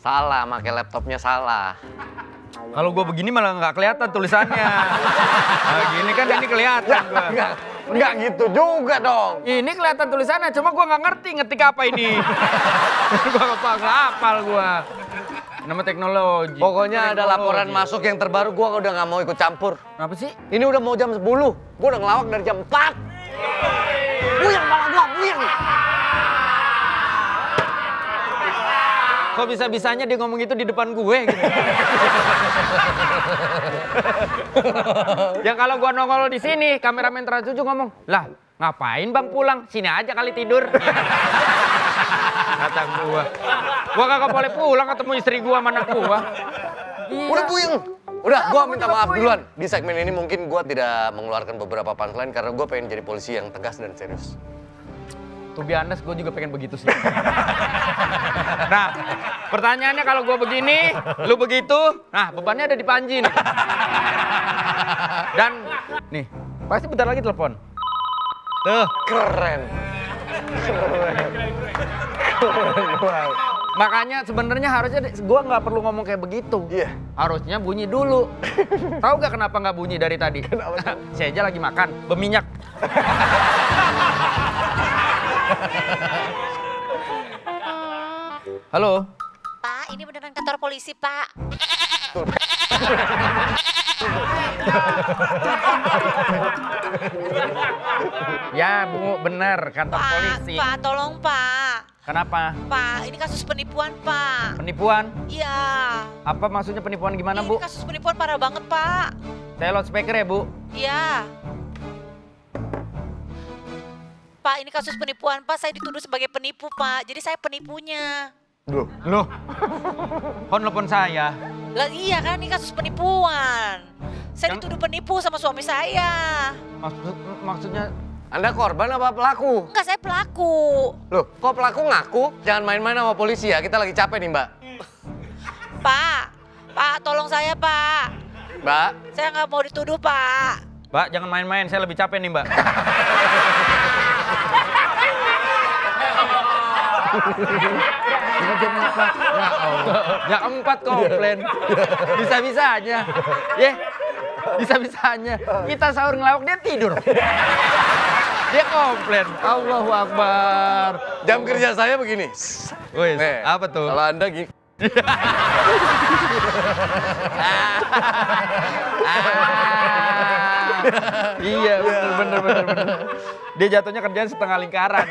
Salah, pakai laptopnya salah. Kalau gue begini malah nggak kelihatan tulisannya. Nah, gini kan ini kelihatan gue. Enggak gitu juga dong. Ini kelihatan tulisannya, cuma gue nggak ngerti ngetik apa ini. Gue nggak hafal gue. Nama teknologi. Pokoknya ada laporan masuk yang terbaru, gua udah nggak mau ikut campur. Apa sih? Ini udah mau jam 10, gua udah ngelawak dari jam 4. Buyang malah gua, buyang. Kok bisa-bisanya dia ngomong itu di depan gue gitu. Yang kalau gua nongol di sini, kameramen Trans 7 ngomong, "Lah, ngapain Bang pulang? Sini aja kali tidur." Kata gua. Gua kagak boleh pulang ketemu istri gua sama anak gua. Iya. Udah buyang. Udah, gua minta maaf duluan. Di segmen ini mungkin gua tidak mengeluarkan beberapa punchline karena gua pengen jadi polisi yang tegas dan serius. To be honest, gue juga pengen begitu sih. Nah, pertanyaannya kalau gue begini, lu begitu, nah bebannya ada di Panji nih. Dan, nih, pasti bentar lagi telepon. Tuh. Keren. Wow. Makanya sebenarnya harusnya gue nggak perlu ngomong kayak begitu. Iya. Harusnya bunyi dulu. Tahu gak kenapa nggak bunyi dari tadi? Kenapa? Saya aja lagi makan, berminyak. Halo. Pak, ini beneran kantor polisi, Pak. Ya Bu, bener kantor Pak, polisi. Pak, tolong Pak. Kenapa? Pak, ini kasus penipuan, Pak. Penipuan? Iya. Apa maksudnya penipuan gimana Ini Bu? kasus penipuan parah banget, Pak. Saya loudspeaker ya Bu? Iya. Pak, ini kasus penipuan, Pak. Saya dituduh sebagai penipu, Pak. Jadi saya penipunya. Loh? Kok nelfon saya? Lah iya kan, ini kasus penipuan. Saya dituduh penipu sama suami saya. Maksudnya Anda korban apa pelaku? Enggak, saya pelaku. Loh, kok pelaku ngaku? Jangan main-main sama polisi ya, kita lagi capek nih Mbak. Pak, tolong saya, Pak. Mbak, Saya nggak mau dituduh, Pak. Mbak jangan main-main, saya lebih capek nih Mbak. Jam 4. Ya Allah. Jam 4 komplain. Bisa-bisanya. Ya. Bisa-bisanya. Kita sahur ngelawak dia tidur. Dia komplain. Allahu Akbar. jam kerja saya begini. Wih, Nih, apa tuh? Kalau Anda gini. Iya, bener. Dia jatuhnya kerjaan setengah lingkaran.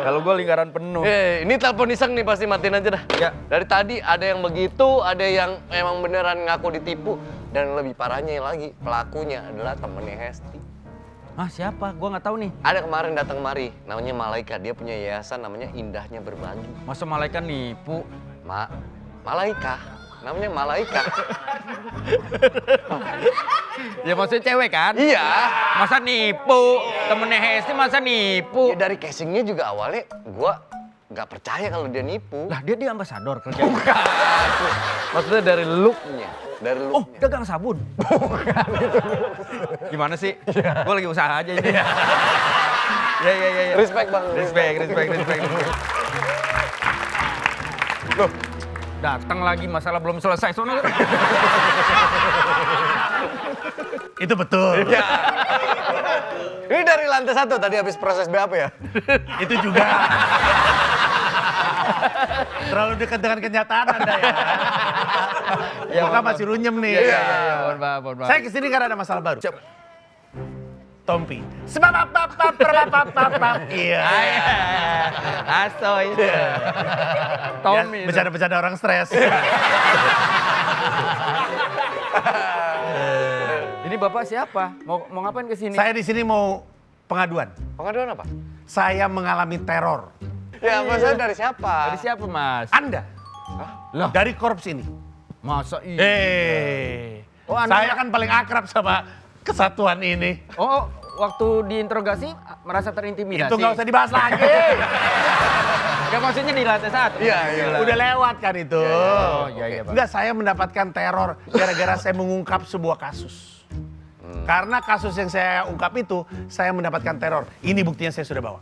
Kalau gue lingkaran penuh. Ini telepon iseng nih, pasti matiin aja dah. Ya. Dari tadi ada yang begitu, ada yang emang beneran ngaku ditipu. Dan lebih parahnya lagi, pelakunya adalah temennya Hesti. Ah siapa? Gue nggak tahu nih. Ada kemarin datang kemari, namanya Malaika. Dia punya yayasan namanya Indahnya Berbagi. Masa malaikat nipu? Malaika, namanya Malaika. Ya maksudnya cewek kan? Iya. Masa nipu? Temennya Hesti masa nipu? Ya, dari casingnya juga awalnya gua nggak percaya kalau dia nipu. Lah dia ambasador kerja. Bukan. Maksudnya dari looknya. Oh dagang sabun? Bukan itu. Gimana sih? Gue lagi usaha aja ini. Ya. Respect bang. Respect. Loh, datang lagi masalah belum selesai. Soalnya Itu betul. Ya. Ini dari lantai 1 tadi habis proses BAP ya? Itu juga. Terlalu dekat dengan kenyataan Anda ya. Ya, Maka masih runyem nih. Iya. Mohon maaf. Saya kesini karena ada masalah baru. Siapa? Tompi. Iya. Asoy. Tommy. Bercanda-bercanda orang stres. Ini Bapak siapa? Mau ngapain ke sini? Saya di sini mau pengaduan. Pengaduan apa? Saya mengalami teror. Ya maksudnya dari siapa? Dari siapa, Mas? Anda. Loh. Dari korps ini. Masa iya? Oh, Saya kan paling akrab sama kesatuan ini. Oh, waktu diinterogasi merasa terintimidasi? Itu nggak usah dibahas lagi. Gak maksudnya di lantai 1? Iya. Udah lewat kan itu. Oh, iya, Pak. Enggak, saya mendapatkan teror gara-gara saya mengungkap sebuah kasus. Karena kasus yang saya ungkap itu, saya mendapatkan teror. Ini buktinya saya sudah bawa.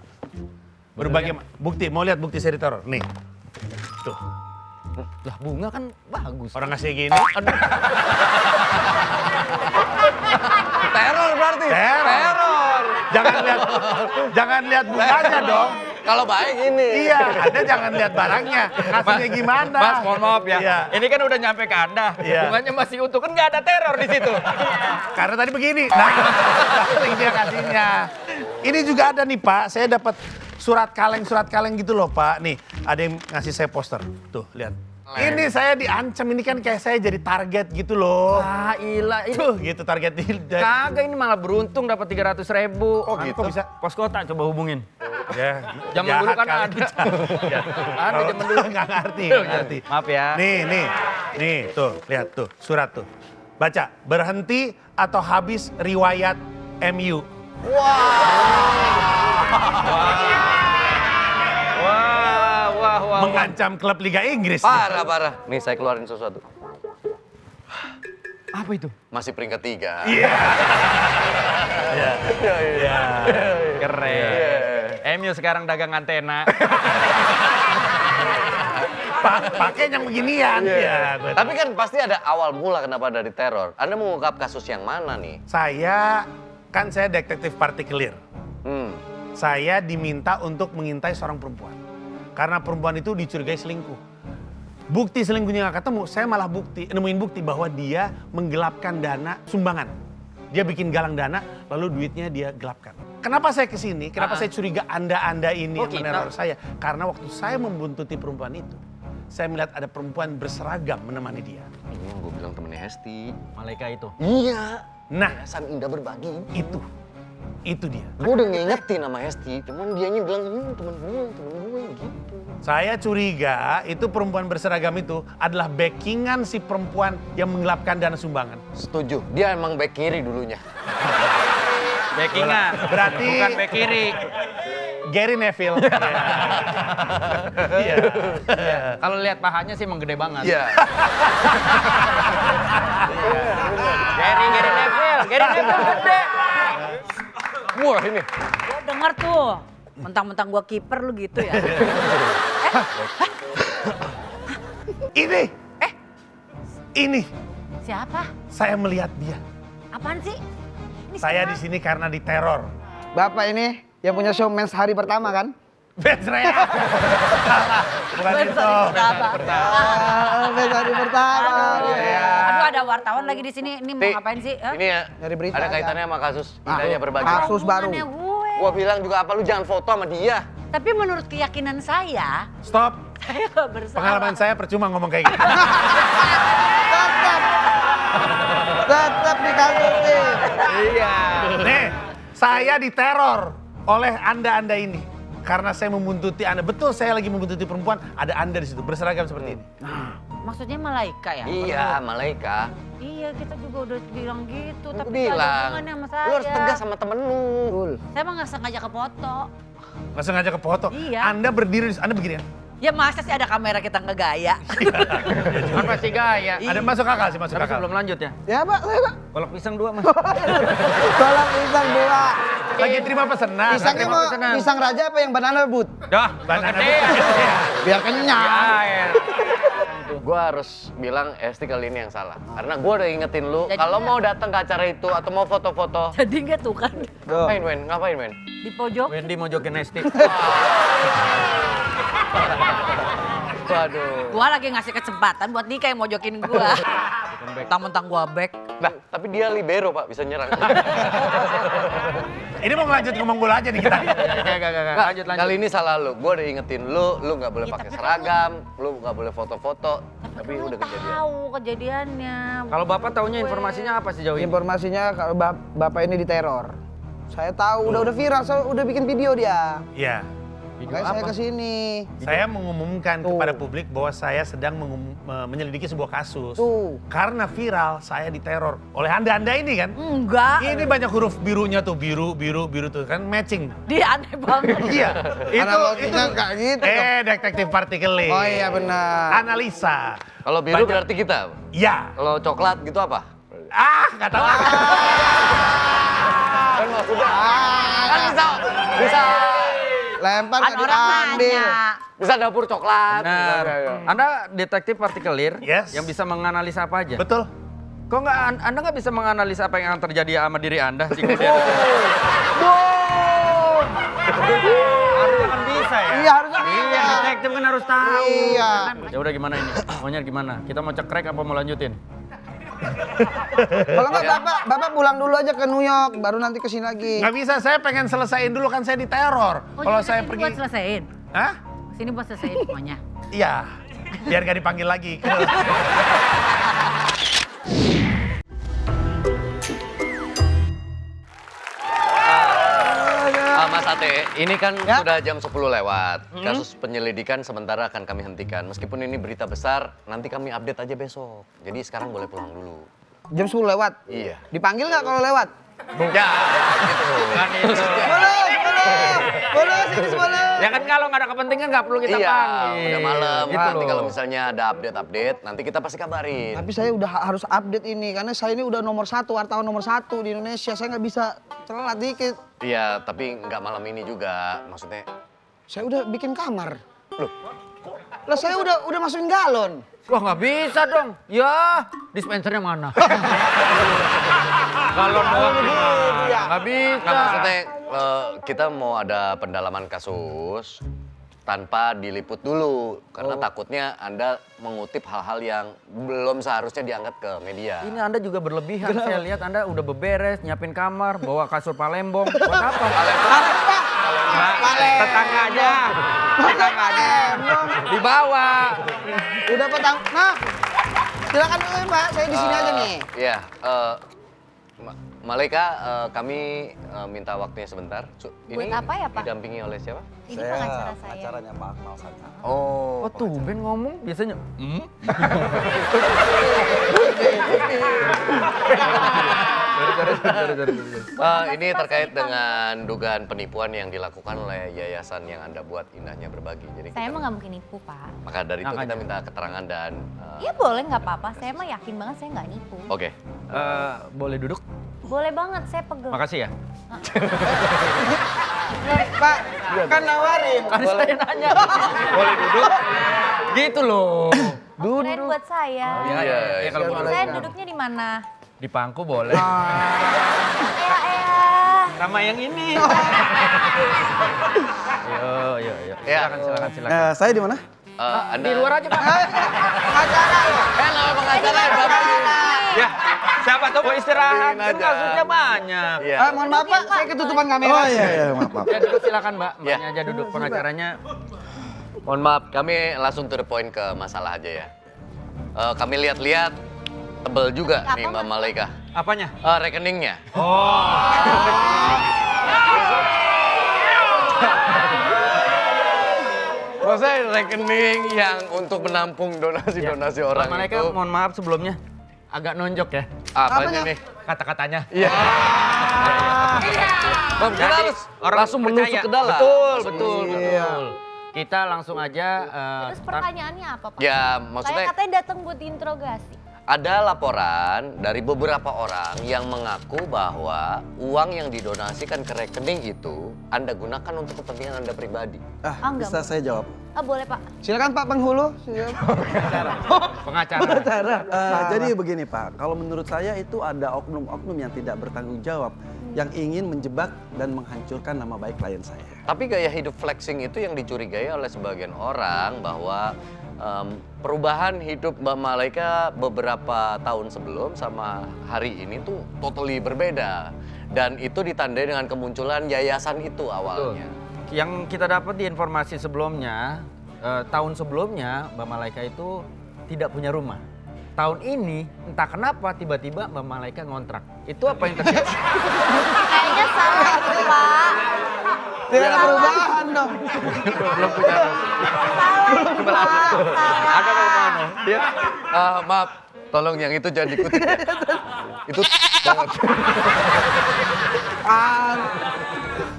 Berbagai bukti, mau lihat bukti saya diteror? Nih, tuh. Lah bunga kan bagus. Orang ngasih gini. Teror berarti. Teror. Jangan lihat bunganya dong. Kalau baik ini. Iya, Anda jangan lihat barangnya. Ngasihnya gimana? Mas, mohon maaf ya. Iya. Ini kan udah nyampe ke Anda. Iya. Bunganya masih utuh, kan nggak ada teror di situ. Karena tadi begini. Nah, paling dia kasihnya. Ini juga ada nih Pak, saya dapat surat kaleng gitu loh Pak. Nih, ada yang ngasih saya poster. Tuh, lihat. Ini saya diancam, ini kan kayak saya jadi target gitu loh. Ah, ilah. Ini Tuh, gitu target. kagak, ini malah beruntung dapat 300.000. Oh, gitu? Kok bisa? Pos kota coba hubungin. Ya, Zaman jahat dulu kan kali. ada. Ya. Ada Kalau zaman dulu. nggak ngerti. Maaf ya. Nih, tuh, lihat tuh, surat tuh. Baca, berhenti atau habis riwayat MU. Wah. Mengancam klub Liga Inggris. Parah. Nih saya keluarin sesuatu. Apa itu? Masih peringkat 3. Iya. Keren. MU sekarang dagang antena. Pakai yang beginian. Ya, betul. Tapi kan pasti ada awal mula kenapa dari teror. Anda mengungkap kasus yang mana nih? Saya detektif partikelir. Hmm. Saya diminta untuk mengintai seorang perempuan. Karena perempuan itu dicurigai selingkuh. Bukti selingkuhnya nggak ketemu, saya malah nemuin bukti bahwa dia menggelapkan dana sumbangan. Dia bikin galang dana, lalu duitnya dia gelapkan. Kenapa saya kesini? Kenapa saya curiga Anda ini yang meneror saya? Karena waktu saya membuntuti perempuan itu, saya melihat ada perempuan berseragam menemani dia. Ini yang gue bilang temennya Hesti. Malaika itu. Iya. Nah, Yayasan Indah Berbagi. itu dia. Gue udah ngingetin sama Hesti, cuman dianya bilang, temen gue gitu. Saya curiga itu perempuan berseragam itu adalah backingan si perempuan yang menggelapkan dana sumbangan. Setuju, dia emang back kiri dulunya. Backingan. Berarti- bukan back kiri. Gary Neville. Iya. Kalau lihat pahanya sih emang gede banget. Iya. Gary Neville gede. Wah ini. Gua dengar tuh, mentang-mentang gua kiper lu gitu ya. Ini Siapa? saya melihat dia. Apaan sih? Ini Saya siapa? di sini karena diteror. Bapak ini yang punya show Mens hari pertama kan? Benz Rea. Salah, bukan Benz itu. hari pertama. Mens hari pertama. Aduh, ada wartawan lagi di sini. Ini mau Ti, ngapain sih? Hah? Ini ya, Nyari berita ada aja. kaitannya sama kasus Indahnya Berbagi. Kasus baru. Hubungannya gue. Gua bilang juga apa, lu jangan foto sama dia. Tapi menurut keyakinan saya, Stop. saya gak bersalah. Pengalaman saya percuma ngomong kayak gitu. Tetap dikasusin. Iya. Nih, saya diteror oleh Anda ini. Karena saya membuntuti Anda. Betul, saya lagi membuntuti perempuan. Ada Anda di situ berseragam seperti ini. Maksudnya Malaika ya? Iya, Malaika. Iya, kita juga udah bilang gitu. Gua Tapi gak ada bilang, hubungannya sama saya. lu harus tegas sama temen lu. Betul. Saya emang gak sengaja ke foto. Langsung ngajak ke foto. Iya. Anda berdiri, Anda begini ya. Ya masa sih ada kamera kita ngegaya? Apa sih gaya? Ada masuk akal sih, masuk Tapi akal. sebelum lanjut ya. Ya Pak, saya Pak. Kolak pisang 2 Mas. Tolong pisang 2. Lagi terima pesanan. Pisangnya terima mau pesanan. pisang raja apa yang banana but? Dah, Banana gede. Biar kenyang. Air. Gua harus bilang Esti kali ini yang salah. Karena gua udah ingetin lu, Jadi kalau nggak? mau datang ke acara itu atau mau foto-foto. Jadi nggak tuh kan? Ngapain, Wen? Ngapain, Wen? Di pojok. Wendy mau jokin Esti. Waduh. Gua lagi ngasih kesempatan buat Nika yang mojokin gua. Mentang-mentang gua back. Nah, tapi dia libero, Pak, bisa nyerang. Ini mau ngelanjut ngomong bola aja nih kita. Enggak. Nggak, Lanjut. Kali ini salah lu. Gua udah ingetin lu nggak boleh Ya, pakai tapi kan seragam, lu nggak boleh foto-foto. Tapi Lu udah kejadian. tahu kejadiannya. Kalau Bapak taunya Gue. informasinya apa sih jauh ini? Informasinya kalau Bapak ini diteror. Saya tahu, udah viral, saya udah bikin video dia. Iya. Makanya saya kesini. Saya mengumumkan Tuh. kepada publik bahwa saya sedang menyelidiki sebuah kasus. Tuh. Karena viral, saya diteror oleh Anda ini kan. Enggak. Ini banyak huruf birunya tuh, biru tuh kan matching. Dia aneh banget. Iya. Analoginya nggak gitu dong. Detektif partikelir. Oh iya benar. Analisa. Kalau biru Banyak- berarti kita. Ya. Kalau coklat gitu apa? Nggak tahu. Kan maksudnya kan bisa Lempar Kan nggak orang diambil. nanya. Bisa dapur coklat. Benar. Bisa, ya. Anda detektif partikelir Yes. yang bisa menganalisa apa aja. Betul. Kok nggak Anda nggak bisa menganalisa apa yang akan terjadi sama diri Anda sih kemudian? Harusnya kan bisa ya. Iya harusnya Iya, bisa. detektif kan harus tahu. Iya. Ya udah gimana ini? Maunya gimana? Kita mau cekrek apa mau lanjutin? Kalau nggak bapak pulang dulu aja ke New York, baru nanti kesini lagi. Nggak bisa, saya pengen selesaiin dulu kan saya diteror. Oh, Kalau jadi saya kesini pergi, buat selesaiin? hah? Sini buat selesaiin semuanya. Iya, biar gak dipanggil lagi. Mas Ate, ini kan Ya. sudah jam 10 lewat. Kasus penyelidikan sementara akan kami hentikan. Meskipun ini berita besar, nanti kami update aja besok. Jadi sekarang boleh pulang dulu. Jam 10 lewat. Iya. Dipanggil nggak kalau lewat? Ya, gitu. Boleh, sini boleh. Ya kan kalau nggak ada kepentingan nggak perlu kita Iya, panggil. udah malam. Gitu Nanti loh. kalau misalnya ada update, nanti kita pasti kabarin. Tapi saya udah harus update ini karena saya ini udah nomor 1, wartawan nomor 1 di Indonesia. Saya nggak bisa telat dikit. Iya, tapi nggak malam ini juga. Maksudnya, Saya udah bikin kamar. Lah saya udah masukin galon. Wah nggak bisa dong. Ya, dispensernya mana? Kalau doang gimana? Nggak bisa. nggak maksudnya kita mau ada pendalaman kasus tanpa diliput dulu. Karena takutnya Anda mengutip hal-hal yang belum seharusnya diangkat ke media. Ini Anda juga berlebihan. Saya lihat Anda udah beberes, nyiapin kamar, bawa kasur Palembang. Buat apa? Tetangganya. Tetangganya. Dibawa. Udah petang. Nah, silakan dulu Mbak. Saya di sini aja nih. Iya, Malaika, kami minta waktunya sebentar. Buat apa ya, Pak? Didampingi oleh siapa? Ini pengacara saya. Pengacaranya Pak Akmal Sanca. Oh, Oh tumben ngomong biasanya. ini terkait dengan dugaan penipuan yang dilakukan oleh yayasan yang Anda buat, Indahnya Berbagi. Jadi Saya kita- mah nggak mungkin nipu, Pak. maka dari itu kita Makanya. minta keterangan dan Iya boleh, nggak apa-apa. Saya mah yakin banget saya nggak nipu. oke. Boleh duduk? Boleh banget, saya pegel. Makasih ya. Pak, kan nawarin. Kan saya nanya. Boleh duduk? Gitu loh. Keren buat saya. Ya, Iya, ya, kalau mau Saya duduknya di mana? di pangku boleh. Ya. Sama yang ini. Yo. Ya. Silakan. Saya di mana? Anda Di luar aja, Pak. Pengacara loh. nama pengacara ya, Bapak. Ya, siapa tahu mau istirahat. Bikin Kan aja. kasusnya banyak. Iya. Mohon maaf Pak, saya ketutupan kamera. Oh iya, maaf. Ya duduk silakan, Mbak. Ya. Mbaknya aja duduk, pengacaranya. Mohon maaf, kami langsung to the point ke masalah aja ya. Kami lihat-lihat tebel juga Apa, nih Mbak Mas? Malaika. Apanya? Rekeningnya. Maksudnya rekening yang untuk menampung donasi-donasi orang Mbak Malaika, itu. mohon maaf sebelumnya. Agak nonjok ya Apanya nih? kata-katanya. Iya. Bang, kita Jadi, harus orang langsung menusuk percaya. ke dalam. Betul. Kita langsung aja Terus pertanyaannya apa, Pak? Ya, maksudnya Saya katanya datang buat diinterogasi. ada laporan dari beberapa orang yang mengaku bahwa uang yang didonasikan ke rekening itu Anda gunakan untuk kepentingan Anda pribadi. Ah, enggak, Bisa Bu. saya jawab? Ah, boleh, Pak. Silakan Pak penghulu. pengacara. Jadi begini Pak, kalau menurut saya itu ada oknum-oknum yang tidak bertanggung jawab, yang ingin menjebak dan menghancurkan nama baik klien saya. Tapi gaya hidup flexing itu yang dicurigai oleh sebagian orang bahwa perubahan hidup Mbak Malaika beberapa tahun sebelum sama hari ini tuh totally berbeda. Dan itu ditandai dengan kemunculan yayasan itu awalnya. Yang kita dapat di informasi sebelumnya, tahun sebelumnya Mbak Malaika itu tidak punya rumah. Tahun ini entah kenapa tiba-tiba Mbak Malaika ngontrak. Itu apa yang terjadi? Kayaknya salah tuh, Pak. Tidak ada perubahan dong. Belum punya rumah. Salah, Pak. Salah. Ada mana? Ya, maaf, tolong yang itu jangan dikutip. Ya. Itu banget.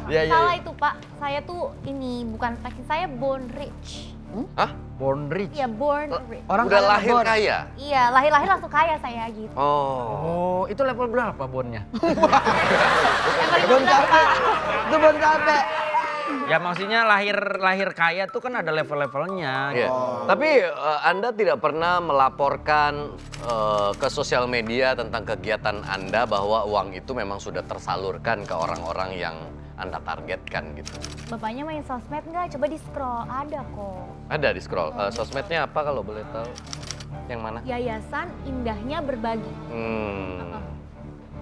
Iya. Salah itu, Pak. Saya tuh ini bukan flexing, saya born rich. Hah? Born rich. Iya, born rich. Orang Udah kaya lahir ngebor. kaya? Iya, lahir-lahir langsung kaya saya gitu. Oh. Oh, itu level berapa bonnya? Yang paling Bon berat, capek. Pak. Itu bon capek. Ya maksudnya lahir kaya tuh kan ada level-levelnya. Iya. Tapi Anda tidak pernah melaporkan ke sosial media tentang kegiatan Anda bahwa uang itu memang sudah tersalurkan ke orang-orang yang Anda targetkan gitu. Bapaknya main sosmed nggak? Coba di scroll, ada kok. Ada di scroll. Sosmednya apa kalau boleh tahu? Yang mana? Yayasan Indahnya Berbagi.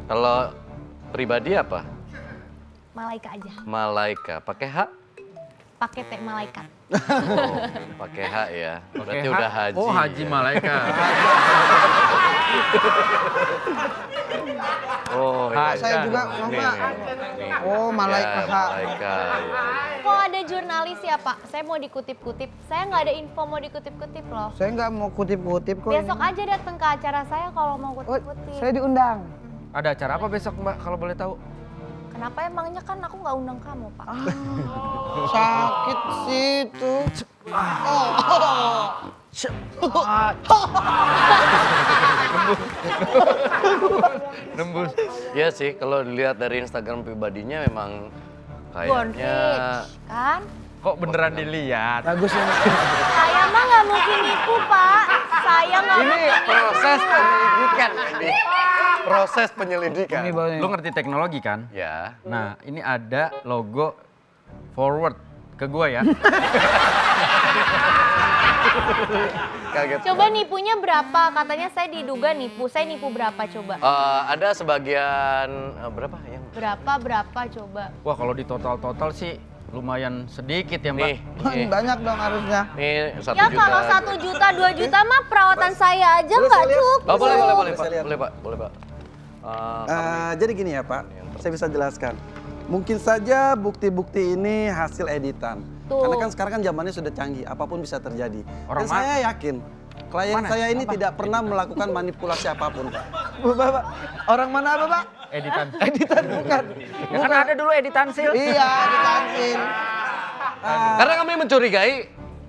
Kalau pribadi apa? Malaika aja, Malaika. Pakai H? pakai teh malaikat. Pakai H ya. Berarti Pakai udah H. haji. Oh, haji ya. malaikat. Oh, H, iya. Saya juga, Nih, Bapak. nih. Oh, Malaika Ya, H. Malaika, ya. Kok ada jurnalis ya Pak? Saya mau dikutip-kutip. Saya nggak ada info mau dikutip-kutip loh. Saya nggak mau kutip-kutip kok. Besok ini. aja datang ke acara saya kalau mau Oh, kutip-kutip. saya diundang. Ada acara apa besok Mbak kalau boleh tahu? Kenapa emangnya kan aku nggak undang kamu Pak? Sakit sih itu. Nembus. Iya sih, kalau dilihat dari Instagram pribadinya memang kayaknya Bonrich, kan? Kok beneran dilihat? Bagus ini. Saya mah nggak mungkin nipu Pak. Saya nggak ini proses penyelidikan ini. Proses penyelidikan. Ini baunya. Lu ngerti teknologi kan? Ya. Nah, ini ada logo forward ke gua ya. Kaget. Coba nipunya berapa? Katanya saya diduga nipu. Saya nipu berapa coba? Ada sebagian berapa yang Berapa coba? Wah, kalau di total sih lumayan sedikit ya, Mbak. nih, Banyak dong harusnya. nih 1 Ya juta. kalau 1 juta, 2 juta mah perawatan saya aja nggak cukup. Oh, boleh Saya lihat. Pak, boleh Pak. Jadi gini ya Pak, saya bisa jelaskan. Mungkin saja bukti-bukti ini hasil editan. Tuh. Karena kan sekarang kan zamannya sudah canggih, apapun bisa terjadi. Orang Dan saya yakin, klien saya ini tidak pernah melakukan manipulasi apapun Pak. Bapak, orang mana Bapak? Editan. Editan bukan. Ya kan ada dulu editan sil. Iya, editansin. Karena kami mencurigai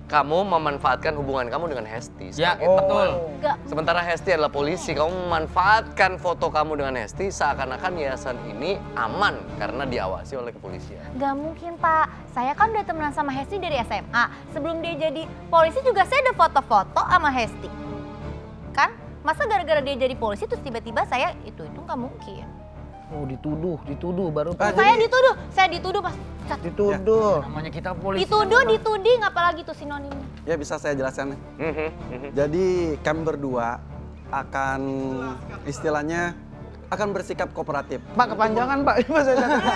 kamu memanfaatkan hubungan kamu dengan Hesti. Ya, sebagai betul. teman. Nggak. Sementara Hesti adalah polisi, kamu memanfaatkan foto kamu dengan Hesti seakan-akan yayasan ini aman karena diawasi oleh kepolisian. Gak mungkin Pak, saya kan udah temenan sama Hesti dari SMA. Sebelum dia jadi polisi juga saya ada foto-foto sama Hesti. Kan? Masa gara-gara dia jadi polisi terus tiba-tiba saya itu nggak mungkin. Oh, dituduh baru. Saya dituduh Mas. Dituduh. Namanya kita polisi. Dituding apalagi tuh sinonimnya. Ya bisa saya jelaskan. Jadi kami berdua akan istilahnya akan bersikap kooperatif. Pak, kepanjangan Pak. Ini bahasa Indonesia.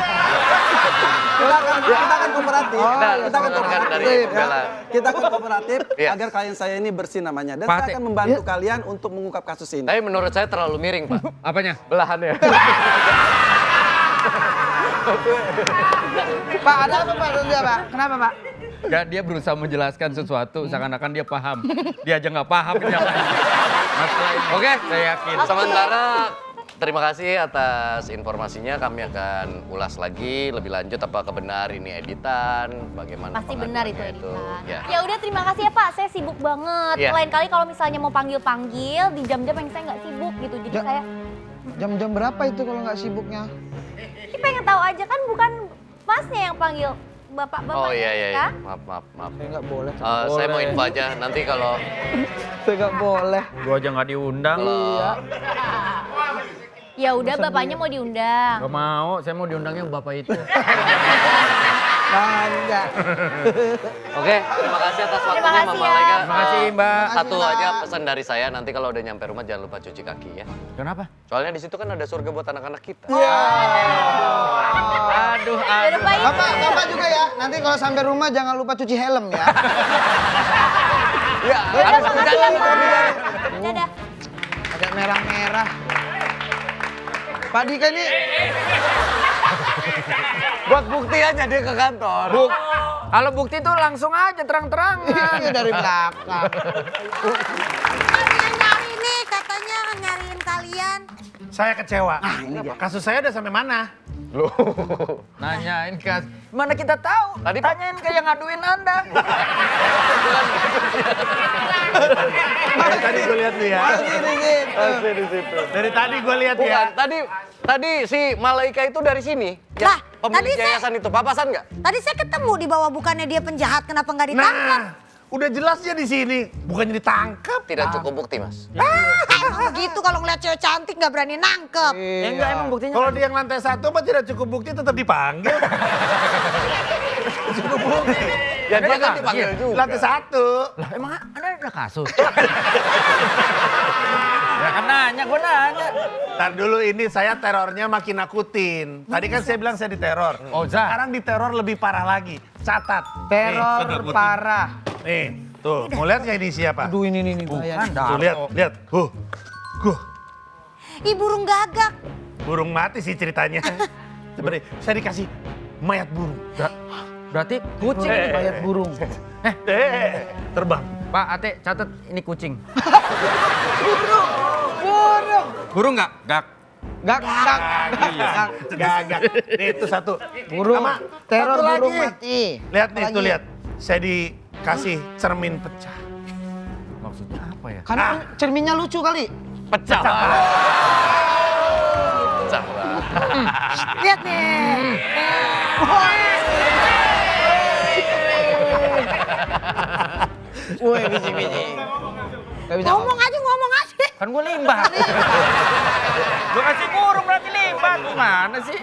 Kita akan kooperatif. Kita Kita akan salurkan dari kooperatif. pembela. Kita akan kooperatif Iya. agar klien saya ini bersih namanya. Dan Pak, saya akan membantu kalian untuk mengungkap kasus ini. Tapi menurut saya terlalu miring, Pak. Apanya? Belahannya. Pak, ada apa Pak? Ada Pak? Kenapa Pak? Gak, dia berusaha menjelaskan sesuatu seakan-akan dia paham. Dia aja nggak paham ini apa. Masalah ini. Oke, Saya yakin. sementara terima kasih atas informasinya. Kami akan ulas lagi lebih lanjut apakah benar ini editan, bagaimana Pasti benar itu pengaduannya editan. Ya. Ya udah terima kasih ya Pak, saya sibuk banget. Iya. Lain kali kalau misalnya mau panggil-panggil di jam-jam yang saya nggak sibuk gitu. Jadi Ja- saya Jam-jam berapa itu kalau nggak sibuknya? ini pengen tahu aja kan bukan Masnya yang panggil bapak-bapak. Oh iya iya, iya. kan? Maaf. Saya nggak boleh. Saya mau info aja nanti kalau Saya nggak boleh. Gua aja nggak diundang. Iya. Ya udah bapaknya mau diundang. Gak mau, saya mau diundangnya bapak itu. Enggak. Oke, terima kasih atas Terima waktunya kasih Mama ya. Laika. Terima kasih Mbak. Satu aja pesan dari saya, nanti kalau udah nyampe rumah jangan lupa cuci kaki ya. Kenapa? Soalnya di situ kan ada surga buat anak-anak kita. Aduh, Yaudah, Pak, ya. Bapak juga ya. Nanti kalau sampai rumah jangan lupa cuci helm ya. Ya, Yaudah, harus makasih ya Pak. Dadah. Ada merah-merah. Pak Dika ini buat bukti aja dia ke kantor. Kalau bukti tuh langsung aja terang-terangan. iya dari belakang. Kalian nyari nih, katanya nyariin kalian. Saya kecewa. Kasus saya udah sampai mana? Nanyain ke mana kita tahu? Tadi, Pak. Tanyain ke yang ngaduin Anda. Dari tadi gue lihat nih ya. di situ. Dari tadi gue lihat Bukan, ya. tadi si Malaika itu dari sini. Lah, pemilik Tadi saya- yayasan itu papasan nggak? Tadi saya ketemu di bawah, bukannya dia penjahat, kenapa nggak ditangkap? Nah, udah jelas dia di sini, bukannya ditangkap. Tidak cukup bukti, Mas. Emang begitu kalau ngeliat cewek cantik nggak berani nangkep. Enggak emang buktinya. Kalau dia yang lantai 1 mah tidak cukup bukti tetap dipanggil. Ya dia kan Iya. dipanggil juga. Lantai 1. Lah emang Anda ada kasus? Ya kan nanya, gue nanya. Ntar dulu ini saya terornya makin nakutin. Tadi kan saya bilang saya diteror. Oh, Zah. Sekarang diteror lebih parah lagi. Catat. Teror parah. Nih, tuh. Mau lihat nggak ini siapa? Aduh ini nih Bukan, Tuh lihat, lihat. Ih, burung gagak. Burung mati sih ceritanya. Sebenarnya saya dikasih mayat burung. Berarti kucing ini. Mayat burung. Terbang. Pak Ate, catat ini kucing. Burung. Burung nggak? Gak. Gak. Gagak. Nih itu satu. Burung. Sama Teror satu burung lagi. mati. Lihat nih, Apalagi? tuh lihat. Saya dikasih cermin pecah. Maksudnya apa ya? Karena cerminnya lucu kali. Pecah. Pecah lah. Lihat nih. Woi, biji-biji. Gak bisa Ngomong aja, ngomong aja. Kan gue limbah. Gue kasih burung berarti limbah. Gimana sih?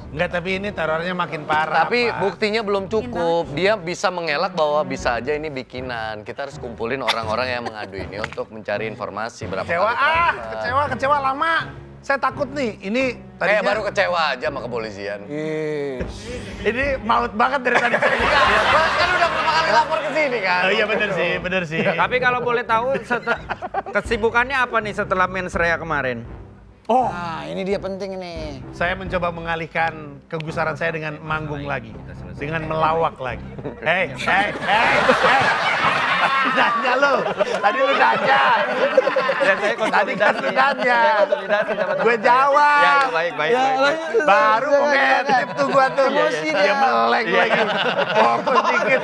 Enggak, tapi ini terornya makin parah. Tapi Pak. buktinya belum cukup. Dia bisa mengelak bahwa bisa aja ini bikinan. Kita harus kumpulin orang-orang yang mengadu ini untuk mencari informasi berapa Kecewa, kali terangkat. kecewa lama. Saya takut nih, ini Kayak tadinya baru kecewa aja sama kepolisian. ini maut banget dari tadi. Kan udah berapa kali lapor ke sini kan? Oh iya bener sih. Tapi kalau boleh tahu kesibukannya apa nih setelah Mens Rea kemarin? Oh, Nah, ini dia penting nih. saya mencoba mengalihkan kegusaran saya dengan manggung lagi, dengan melawak lagi. Hei. Nanya lo, tadi lu nanya. Ya, saya Tadi kan lu nanya. Saya konsolidasi sama Gue jawab. Ya, baik. Baru mau ngedip tuh gua tuh. Emosi Dia melek lagi. Fokus dikit.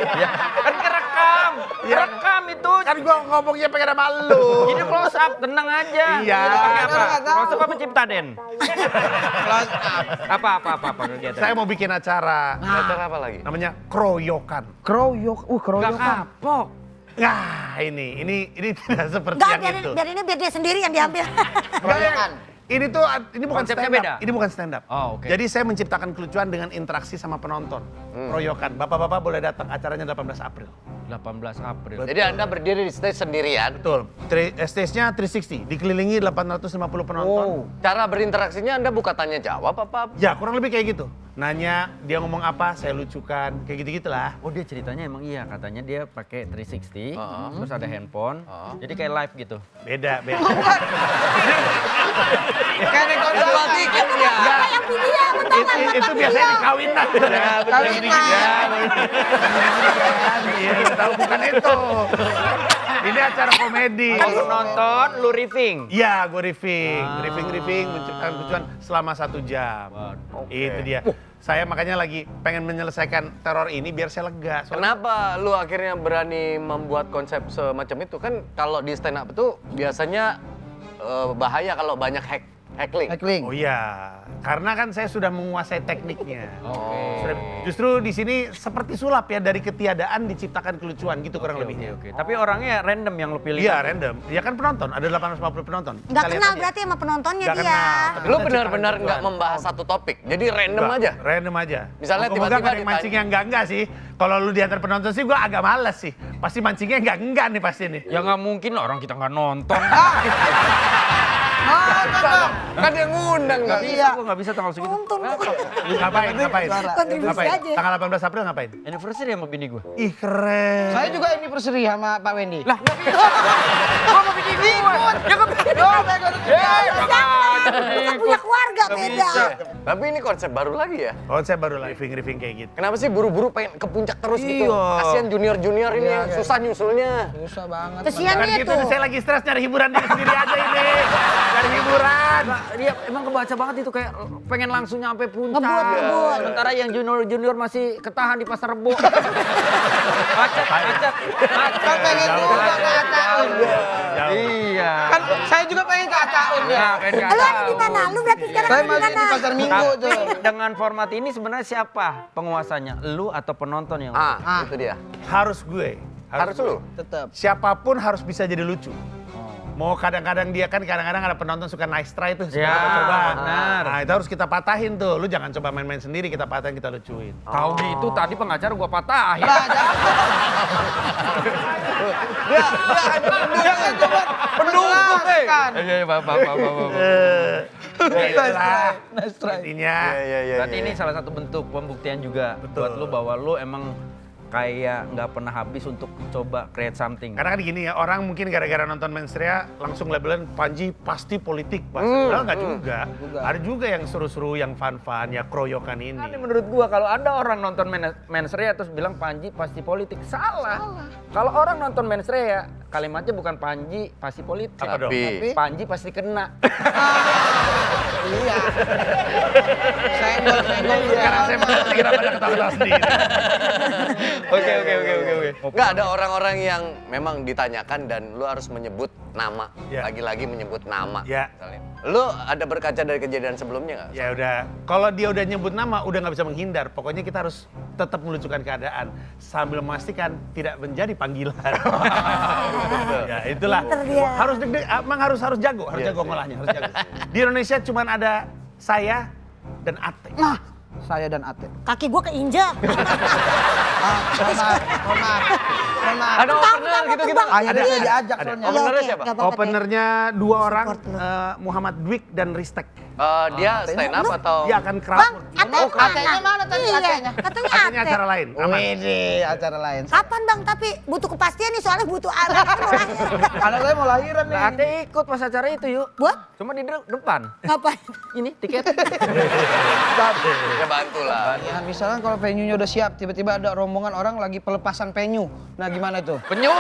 Kan kerekam. Ya. Rekam itu. Kan gua ngomongnya pengen sama lu. Ini close up, tenang aja. Iya. Pakai apa? Nggak tahu. Close up apa Cipta Den? Apa kegiatan? Saya mau bikin acara. Acara apa lagi? Namanya Kroyokan. Keroyok. Gak Keroyokan. kapok. Nah, ini tidak seperti Enggak, yang itu. biar dia sendiri yang diambil. Ini tuh ini bukan Konsepnya stand up. beda? Ini bukan stand up. Oh, oke. Jadi saya menciptakan kelucuan dengan interaksi sama penonton. Kroyokan. Bapak-bapak boleh datang, acaranya 18 April. 18 April. Jadi Anda berdiri di stage sendirian. Betul. Stage-nya 360, dikelilingi 850 penonton. Cara berinteraksinya Anda buka tanya jawab apa? Ya, kurang lebih kayak gitu. Nanya, dia ngomong apa, saya lucukan, kayak gitu-gitulah. Oh dia ceritanya emang iya, katanya dia pakai 360, Uh-huh. terus ada handphone, jadi kayak live gitu. Beda. Kayak rekor Jual tiket ya. Yang video, betul kan? Itu biasanya di kawinan. Kawinan. Iya, tahu bukan itu. Ini acara komedi. Kalau nonton, lu riffing. Iya, gue riffing, menciptakan kelucuan selama 1 jam. Itu dia. Saya makanya lagi pengen menyelesaikan teror ini biar saya lega. Soalnya Kenapa lu akhirnya berani membuat konsep semacam itu? Kan kalau di stand up itu biasanya bahaya kalau banyak heckling. Heckling. Oh iya, karena kan saya sudah menguasai tekniknya. Oke. Justru di sini seperti sulap ya, dari ketiadaan diciptakan kelucuan gitu kurang lebihnya. Oke. Tapi orangnya random yang lu pilih. Iya, random. Ya kan penonton, ada 850 penonton. Nggak Kita lihat kenal aja. berarti sama penontonnya Nggak dia. kenal, tapi Lu kita benar-benar ciptakan nggak kelucuan. membahas satu topik, jadi random Nggak, aja. Random aja. Misalnya Moga-moga tiba-tiba nggak ada yang mancing yang enggak sih. Kalau lu diantar penonton sih gua agak males sih. Pasti mancingnya enggak nih pasti nih. Ya nggak mungkin lah, orang kita nggak nonton. Kan yang ngundang nggak? Iya. Gue nggak bisa tanggal segitu. Nonton kok. Ngapain? Kontribusi Ngapain? aja. Tanggal 18 April ngapain? Anniversary sama bini gue. Ih keren. Saya juga anniversary sama Pak Wendy. Lah nggak bisa. Gue mau bini gue. Ya nggak bisa. Kita punya keluarga beda. Tapi ini konsep baru lagi ya. Konsep baru lah, riffing kayak gitu. Kenapa sih buru-buru pengen ke puncak terus gitu? Iya. Kasihan junior-junior ini yang susah nyusulnya. Susah banget. Kesian Kan dia gitu, tuh. saya lagi stres nyari hiburan diri sendiri aja ini. Cari hiburan. Dia emang kebaca banget itu kayak pengen langsung nyampe puncak. Ngebut. Sementara yang junior masih ketahan di pasar Rebo. Macet. Kan pengen juga ke Ataun. Iya. Kan saya juga pengen ke Ataun ya. Nah, pengen ke Lu atas. di mana? Lu berarti sekarang Saya di masih mana? di pasar Minggu tuh. Dengan format ini sebenarnya siapa penguasanya? Lu atau penonton yang? Itu dia. Harus gue. Harus lu. Tetap. Siapapun harus bisa jadi lucu. Mau kadang-kadang dia kan kadang-kadang ada penonton suka nice try tuh. Ya, coba. benar. Nah itu harus kita patahin tuh. Lu jangan coba main-main sendiri, kita patahin, kita lucuin. Tahu gitu tadi pengacara gua patahin. Dia kan coba Pendukung, kan. Iya, Bapak. Nice try. Intinya. Berarti ini salah satu bentuk pembuktian juga buat lu bahwa lu emang kayak nggak pernah habis untuk coba create something. Karena kan gini ya, orang mungkin gara-gara nonton Mensrea langsung labelin Panji pasti politik. Padahal nggak juga. Ada juga yang seru-seru, yang fun-fun, ya keroyokan ini. Tapi menurut gua kalau ada orang nonton Mensrea terus bilang Panji pasti politik, salah. Kalau orang nonton Mensrea, kalimatnya bukan Panji pasti politik. Apa dong? Tapi Panji pasti kena. Iya. Senggol Sekarang saya mengerti kenapa ada ketawa sendiri. Oke. nggak ada orang-orang yang memang ditanyakan dan lu harus menyebut nama. Ya. Lagi-lagi menyebut nama. Ya. Misalnya. Lu ada berkaca dari kejadian sebelumnya nggak? Ya udah, kalau dia udah nyebut nama udah nggak bisa menghindar. Pokoknya kita harus tetap melucukan keadaan sambil memastikan tidak menjadi panggilan. Ya itulah. Pinter dia. Harus deg-deg, emang harus jago, harus jago ngolahnya, harus jago. Di Indonesia cuman ada saya dan Ate. Nah, saya dan Ate. Kaki gua keinjak. Ada opener gitu-gitu. Akhirnya saya diajak Ada. soalnya. Openernya Oke, siapa? nggak apa-apa deh. Openernya dua orang, Support lu. Muhammad Dwik dan Ristek. Dia stand up atau? Dia akan Bang, crowd. Atenya mana tadi Iya, Atenya? katanya Artinya Ate. acara lain. Aman. Wede, acara lain. Kapan Bang? Tapi butuh kepastian nih soalnya butuh anak. Anak saya mau lahiran nih. Ate ikut pas acara itu yuk. Buat? Cuma di depan. Ngapain? Ini tiket. Ya bantu lah. Ya misalkan kalau venue-nya udah siap, tiba-tiba ada rombongan orang lagi pelepasan venue. Nah gimana tuh? Penyu.